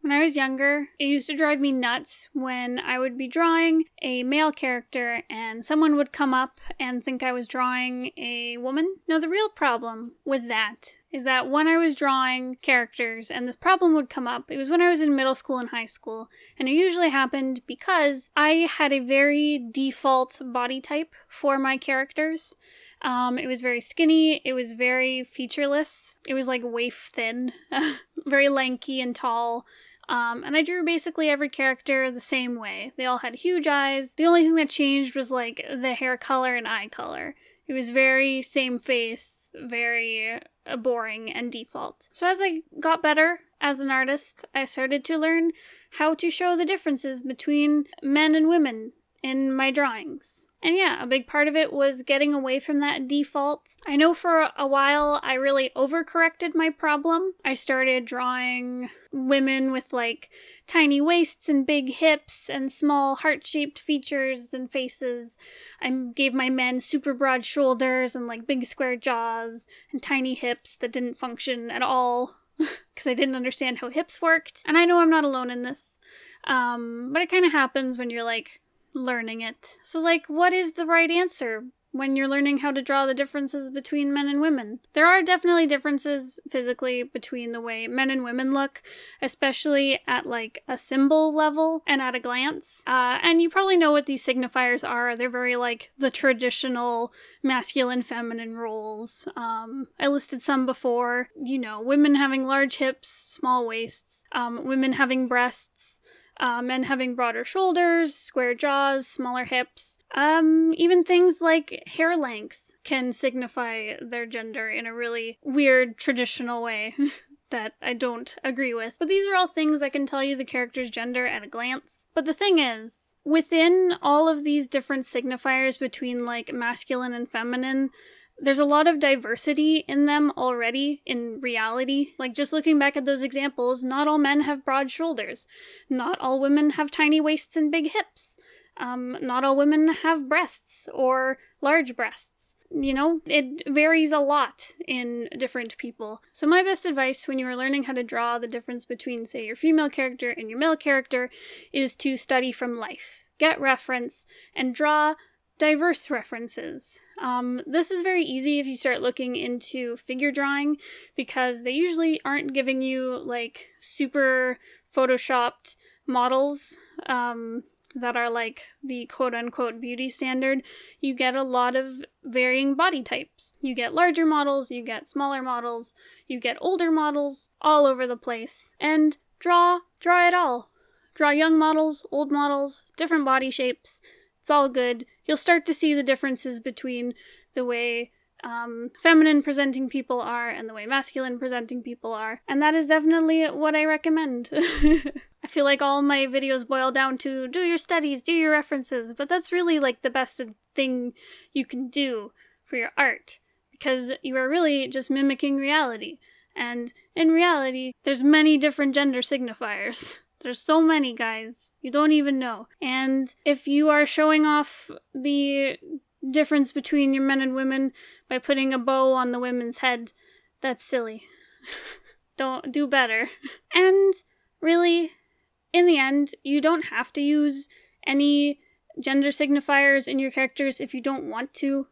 When I was younger, it used to drive me nuts when I would be drawing a male character and someone would come up and think I was drawing a woman. Now, the real problem with that is that when I was drawing characters and this problem would come up, it was when I was in middle school and high school, and it usually happened because I had a very default body type for my characters. It was very skinny, it was very featureless, it was like waif thin, very lanky and tall. And I drew basically every character the same way. They all had huge eyes. The only thing that changed was like the hair color and eye color. It was very same face, very boring and default. So as I got better as an artist, I started to learn how to show the differences between men and women in my drawings. And yeah, a big part of it was getting away from that default. I know for a while I really overcorrected my problem. I started drawing women with like tiny waists and big hips and small heart-shaped features and faces. I gave my men super broad shoulders and like big square jaws and tiny hips that didn't function at all because I didn't understand how hips worked. And I know I'm not alone in this, but it kind of happens when you're like learning it. So like, what is the right answer when you're learning how to draw the differences between men and women? There are definitely differences physically between the way men and women look, especially at like a symbol level and at a glance. And you probably know what these signifiers are. They're very like the traditional masculine feminine roles. I listed some before, you know, women having large hips, small waists, women having breasts, men having broader shoulders, square jaws, smaller hips. Even things like hair length can signify their gender in a really weird, traditional way that I don't agree with. But these are all things that can tell you the character's gender at a glance. But the thing is, within all of these different signifiers between like masculine and feminine, there's a lot of diversity in them already in reality. Like just looking back at those examples, not all men have broad shoulders. Not all women have tiny waists and big hips. Not all women have breasts or large breasts. You know, it varies a lot in different people. So my best advice when you are learning how to draw the difference between, say, your female character and your male character is to study from life. Get reference and draw diverse references. This is very easy if you start looking into figure drawing because they usually aren't giving you like super photoshopped models that are like the quote-unquote beauty standard. You get a lot of varying body types. You get larger models, you get smaller models, you get older models, all over the place. And draw it all. Draw young models, old models, different body shapes. It's all good. You'll start to see the differences between the way feminine presenting people are and the way masculine presenting people are. And that is definitely what I recommend. I feel like all my videos boil down to do your studies, do your references, but that's really like the best thing you can do for your art because you are really just mimicking reality. And in reality, there's many different gender signifiers. There's so many, guys. You don't even know. And if you are showing off the difference between your men and women by putting a bow on the women's head, that's silly. Don't do better. And really, in the end, you don't have to use any gender signifiers in your characters if you don't want to.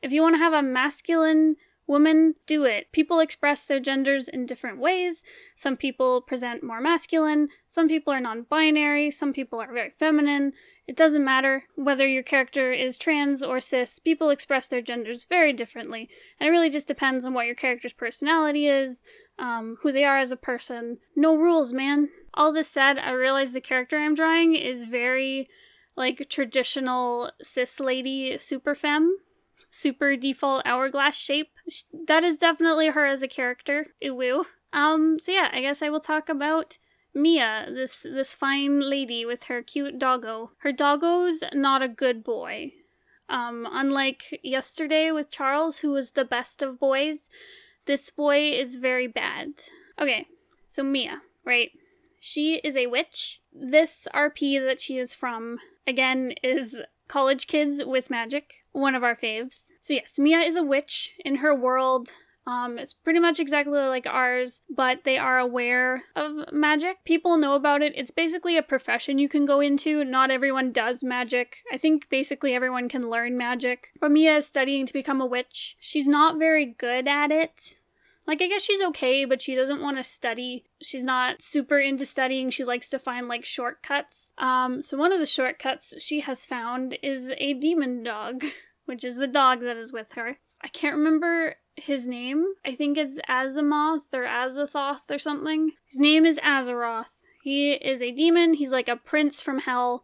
If you want to have a masculine woman, do it. People express their genders in different ways. Some people present more masculine, some people are non-binary, some people are very feminine. It doesn't matter whether your character is trans or cis, people express their genders very differently. And it really just depends on what your character's personality is, who they are as a person. No rules, man. All this said, I realize the character I'm drawing is very, like, traditional cis lady super femme. Super default hourglass shape. That is definitely her as a character. Ew. So yeah, I guess I will talk about Mia, this fine lady with her cute doggo. Her doggo's not a good boy. Unlike yesterday with Charles, who was the best of boys, this boy is very bad. Okay, so Mia, right? She is a witch. This RP that she is from, again, is College Kids with Magic, one of our faves. So yes, Mia is a witch. In her world, It's pretty much exactly like ours, but they are aware of magic. People know about it. It's basically a profession you can go into. Not everyone does magic. I think basically everyone can learn magic. But Mia is studying to become a witch. She's not very good at it. Like, I guess she's okay, but she doesn't want to study. She's not super into studying. She likes to find, like, shortcuts. So one of the shortcuts she has found is a demon dog, which is the dog that is with her. I can't remember his name. I think it's Azimuth or Azathoth or something. His name is Azeroth. He is a demon. He's like a prince from hell.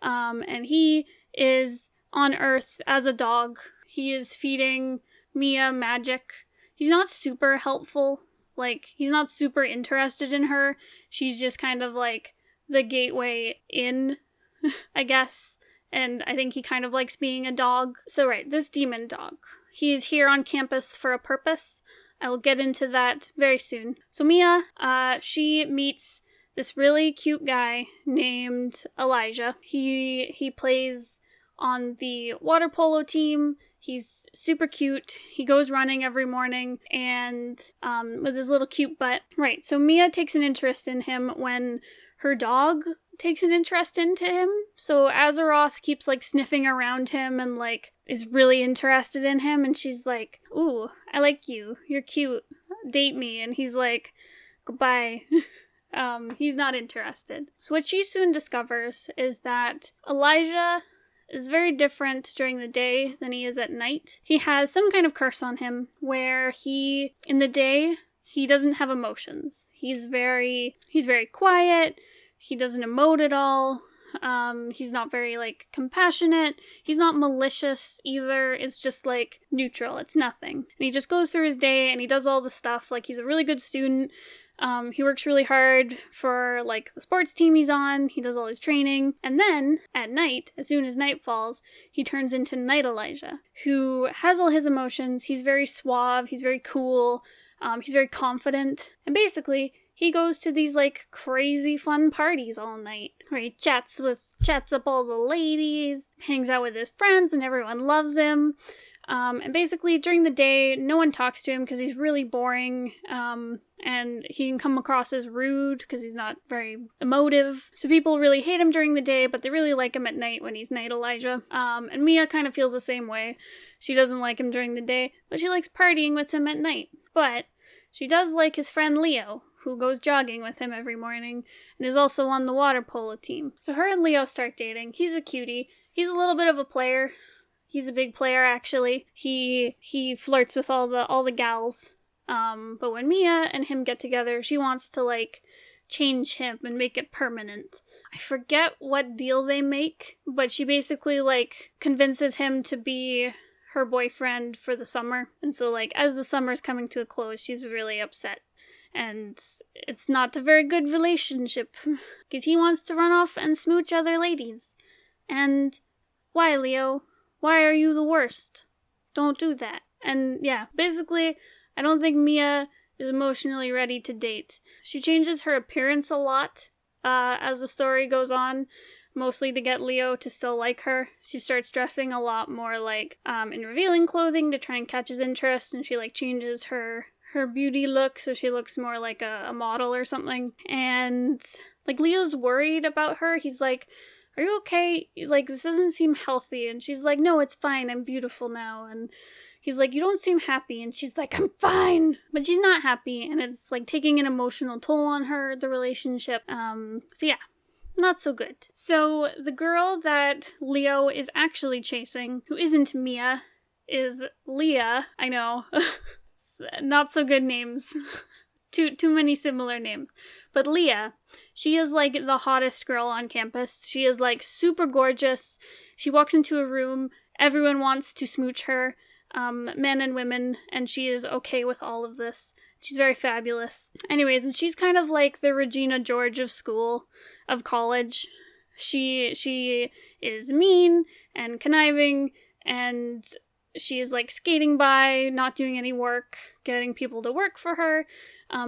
And he is on Earth as a dog. He is feeding Mia magic. He's not super helpful. Like, he's not super interested in her. She's just kind of like the gateway in, I guess. And I think he kind of likes being a dog. So right, this demon dog. He is here on campus for a purpose. I will get into that very soon. So Mia, she meets this really cute guy named Elijah. He plays on the water polo team. He's super cute. He goes running every morning and with his little cute butt. Right, so Mia takes an interest in him when her dog takes an interest into him. So Azeroth keeps like sniffing around him and like is really interested in him, and she's like, "Ooh, I like you. You're cute. Date me." And he's like, "Goodbye." He's not interested. So what she soon discovers is that Elijah is very different during the day than he is at night. He has some kind of curse on him where in the day, he doesn't have emotions. He's very quiet. He doesn't emote at all. He's not very, like, compassionate. He's not malicious either. It's just, like, neutral. It's nothing. And he just goes through his day and he does all the stuff. Like, he's a really good student. He works really hard for, like, the sports team he's on. He does all his training. And then, at night, as soon as night falls, he turns into Night Elijah, who has all his emotions. He's very suave. He's very cool. He's very confident. And basically, he goes to these, like, crazy fun parties all night, where he chats up all the ladies, hangs out with his friends, and everyone loves him. And basically, during the day, no one talks to him because he's really boring, and he can come across as rude because he's not very emotive. So people really hate him during the day, but they really like him at night when he's Night Elijah. And Mia kind of feels the same way. She doesn't like him during the day, but she likes partying with him at night. But she does like his friend Leo, who goes jogging with him every morning, and is also on the water polo team. So her and Leo start dating. He's a cutie. He's a little bit of a player. He's a big player, actually. He flirts with all the gals. But when Mia and him get together, she wants to, like, change him and make it permanent. I forget what deal they make, but she basically, like, convinces him to be her boyfriend for the summer. And so, like, as the summer's coming to a close, she's really upset. And it's not a very good relationship, because he wants to run off and smooch other ladies. And why, Leo? Why are you the worst? Don't do that. And yeah, basically, I don't think Mia is emotionally ready to date. She changes her appearance a lot as the story goes on, mostly to get Leo to still like her. She starts dressing a lot more like in revealing clothing to try and catch his interest, and she like changes her beauty look so she looks more like a model or something. And like Leo's worried about her. He's like, "Are you okay? Like, this doesn't seem healthy." And she's like, "No, it's fine. I'm beautiful now." And he's like, "You don't seem happy." And she's like, "I'm fine." But she's not happy, and it's like taking an emotional toll on her, the relationship. So yeah, not so good. So the girl that Leo is actually chasing, who isn't Mia, is Leah. I know. Not so good names. Too many similar names. But Leah, she is like the hottest girl on campus. She is like super gorgeous. She walks into a room, everyone wants to smooch her, men and women, and she is okay with all of this. She's very fabulous. Anyways, and she's kind of like the Regina George of college. She is mean and conniving, and she is like skating by, not doing any work, getting people to work for her.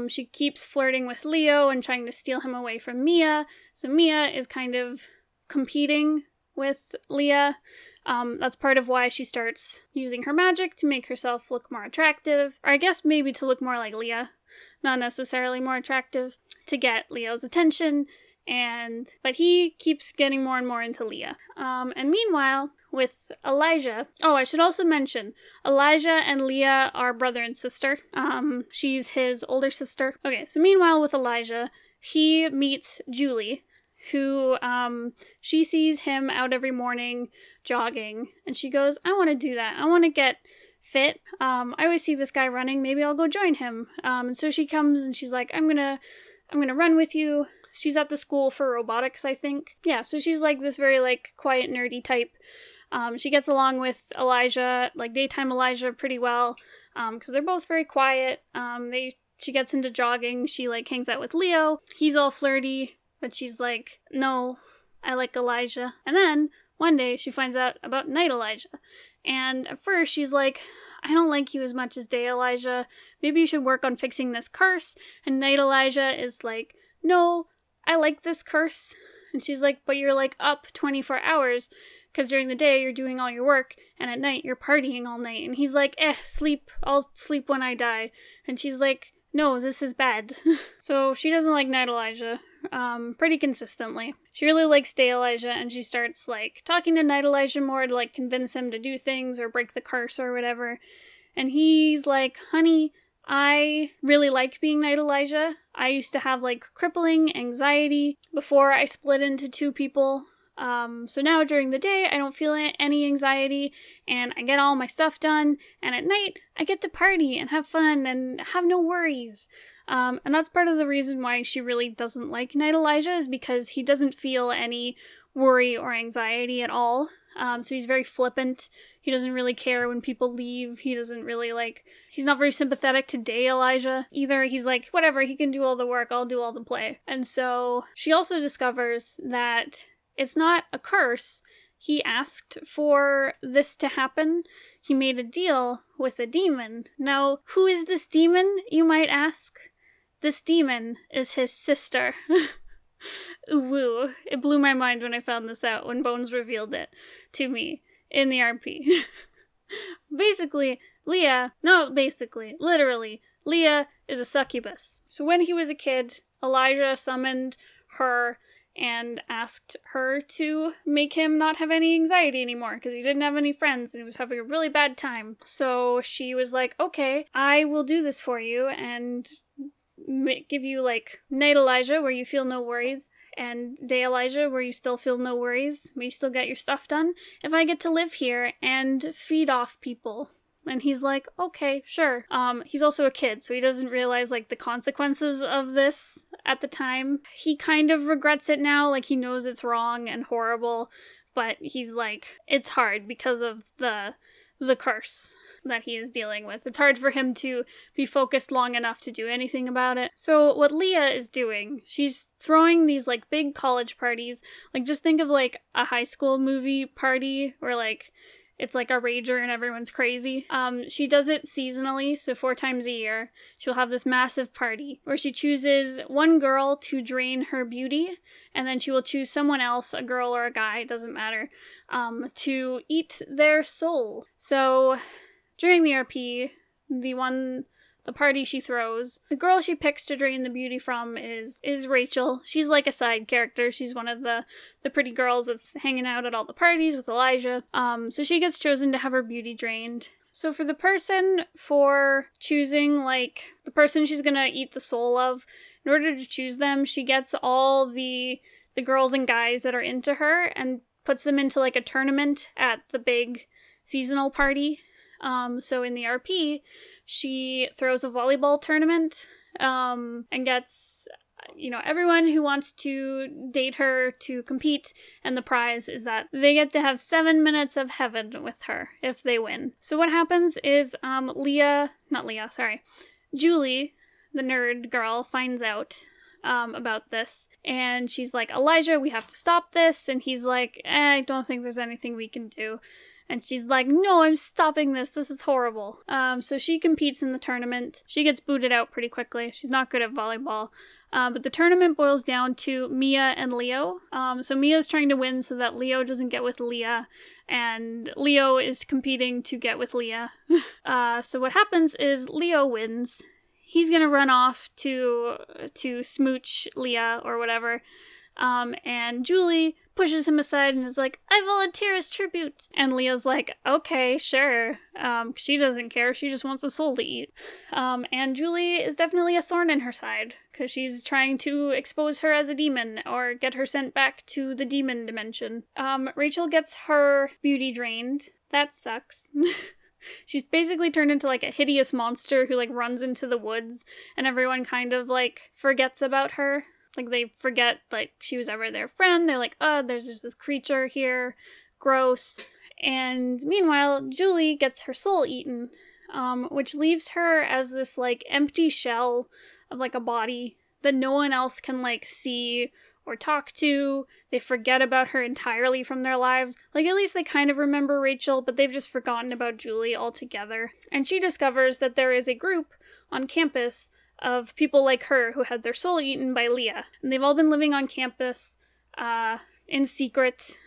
She keeps flirting with Leo and trying to steal him away from Mia. So Mia is kind of competing with Leah. That's part of why she starts using her magic to make herself look more attractive, or I guess maybe to look more like Leah, not necessarily more attractive, to get Leo's attention, but he keeps getting more and more into Leah. And meanwhile, with Elijah, I should also mention, Elijah and Leah are brother and sister. She's his older sister. Okay, so meanwhile with Elijah, he meets Julie, who, she sees him out every morning jogging, and she goes, I want to do that. I want to get fit. I always see this guy running. Maybe I'll go join him. And so she comes and she's like, I'm gonna run with you. She's at the school for robotics, I think. Yeah, so she's like this very like quiet, nerdy type. She gets along with Elijah, like daytime Elijah, pretty well, because they're both very quiet. She gets into jogging. She like hangs out with Leo. He's all flirty, but she's like, no, I like Elijah. And then one day she finds out about Night Elijah. And at first she's like, I don't like you as much as Day Elijah. Maybe you should work on fixing this curse. And Night Elijah is like, no, I like this curse. And she's like, but you're like up 24 hours because during the day you're doing all your work and at night you're partying all night. And he's like, sleep. I'll sleep when I die. And she's like, no, this is bad. So she doesn't like Night Elijah pretty consistently. She really likes Day Elijah, and she starts like talking to Night Elijah more to like convince him to do things or break the curse or whatever. And he's like, honey, I really like being Night Elijah. I used to have like crippling anxiety before I split into two people. So now during the day, I don't feel any anxiety and I get all my stuff done. And at night, I get to party and have fun and have no worries. And that's part of the reason why she really doesn't like Night Elijah, is because he doesn't feel any worry or anxiety at all. So he's very flippant. He doesn't really care when people leave. He doesn't really he's not very sympathetic to Day Elijah either. He's like, whatever, he can do all the work, I'll do all the play. And so she also discovers that it's not a curse. He asked for this to happen. He made a deal with a demon. Now, who is this demon, you might ask? This demon is his sister. Ooh, woo. It blew my mind when I found this out, when Bones revealed it to me in the RP. Literally, Leah is a succubus. So when he was a kid, Elijah summoned her and asked her to make him not have any anxiety anymore because he didn't have any friends and he was having a really bad time. So she was like, okay, I will do this for you and give you like Night Elijah where you feel no worries and Day Elijah where you still feel no worries, but you still get your stuff done, if I get to live here and feed off people. And he's like, okay, sure. He's also a kid, so he doesn't realize, like, the consequences of this at the time. He kind of regrets it now, like, he knows it's wrong and horrible, but he's like, it's hard because of the curse that he is dealing with. It's hard for him to be focused long enough to do anything about it. So what Leah is doing, she's throwing these, like, big college parties. Like, just think of, like, a high school movie party where, like, it's like a rager and everyone's crazy. She does it seasonally, so 4 times a year. She'll have this massive party where she chooses one girl to drain her beauty, and then she will choose someone else, a girl or a guy, doesn't matter, to eat their soul. So during the RP, the party she throws, the girl she picks to drain the beauty from is Rachel. She's like a side character. She's one of the pretty girls that's hanging out at all the parties with Elijah. So she gets chosen to have her beauty drained. So for the person for choosing, like, the person she's gonna eat the soul of, in order to choose them, she gets all the girls and guys that are into her and puts them into, like, a tournament at the big seasonal party. So in the RP, she throws a volleyball tournament, and gets, everyone who wants to date her to compete, and the prize is that they get to have 7 minutes of heaven with her if they win. So what happens is, Julie, the nerd girl, finds out about this, and she's like, Elijah, we have to stop this, and he's like, I don't think there's anything we can do. And she's like, no, I'm stopping this. This is horrible. So she competes in the tournament. She gets booted out pretty quickly. She's not good at volleyball. But the tournament boils down to Mia and Leo. So Mia's trying to win so that Leo doesn't get with Leah. And Leo is competing to get with Leah. So what happens is Leo wins. He's gonna run off to smooch Leah or whatever. And Julie pushes him aside and is like, I volunteer as tribute. And Leah's like, okay, sure. She doesn't care. She just wants a soul to eat. And Julie is definitely a thorn in her side because she's trying to expose her as a demon or get her sent back to the demon dimension. Rachel gets her beauty drained. That sucks. She's basically turned into like a hideous monster who like runs into the woods and everyone kind of like forgets about her. Like, they forget, like, she was ever their friend. They're like, oh, there's just this creature here. Gross. And meanwhile, Julie gets her soul eaten, which leaves her as this, like, empty shell of, like, a body that no one else can, like, see or talk to. They forget about her entirely from their lives. Like, at least they kind of remember Rachel, but they've just forgotten about Julie altogether. And she discovers that there is a group on campus of people like her who had their soul eaten by Leah. And they've all been living on campus in secret,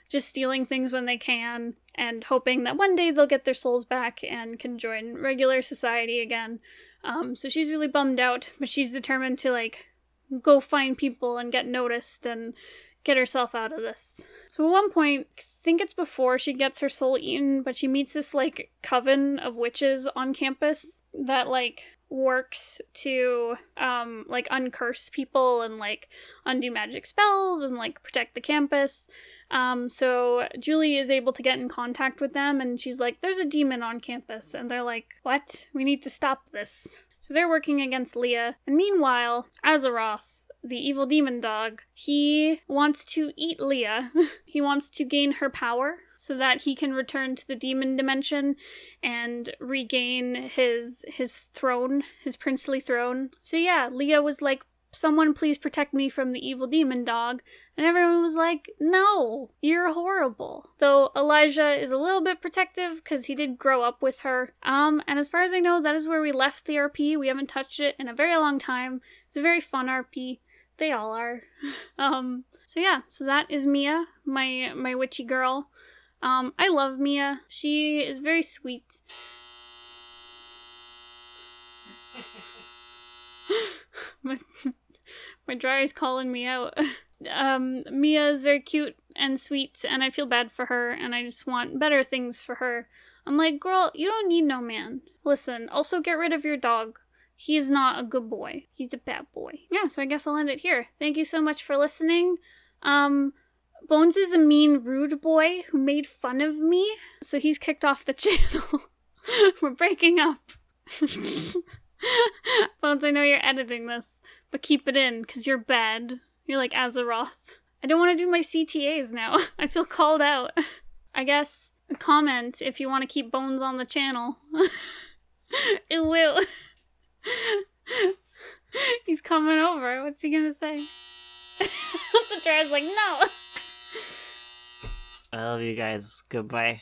just stealing things when they can, and hoping that one day they'll get their souls back and can join regular society again. So she's really bummed out, but she's determined to, like, go find people and get noticed and get herself out of this. So at one point, I think it's before she gets her soul eaten, but she meets this, like, coven of witches on campus that, like, works to, like, uncurse people and, like, undo magic spells and, like, protect the campus. So Julie is able to get in contact with them, and she's like, there's a demon on campus. And they're like, what? We need to stop this. So they're working against Leah. And meanwhile, Azeroth, the evil demon dog, he wants to eat Leah. He wants to gain her power so that he can return to the demon dimension and regain his throne, his princely throne. So yeah, Leah was like, someone please protect me from the evil demon dog. And everyone was like, no, you're horrible. Though Elijah is a little bit protective because he did grow up with her. And as far as I know, that is where we left the RP. We haven't touched it in a very long time. It's a very fun RP. They all are. So yeah, so that is Mia, my witchy girl. I love Mia. She is very sweet. my dryer's calling me out. Mia is very cute and sweet, and I feel bad for her, and I just want better things for her. I'm like, girl, you don't need no man. Listen, also get rid of your dog. He's not a good boy. He's a bad boy. Yeah, so I guess I'll end it here. Thank you so much for listening. Bones is a mean, rude boy who made fun of me, so he's kicked off the channel. We're breaking up. Bones, I know you're editing this, but keep it in, because you're bad. You're like Azeroth. I don't want to do my CTAs now. I feel called out. I guess comment if you want to keep Bones on the channel. It will. He's coming over. What's he gonna say? The dryer's like, no. I love you guys. Goodbye.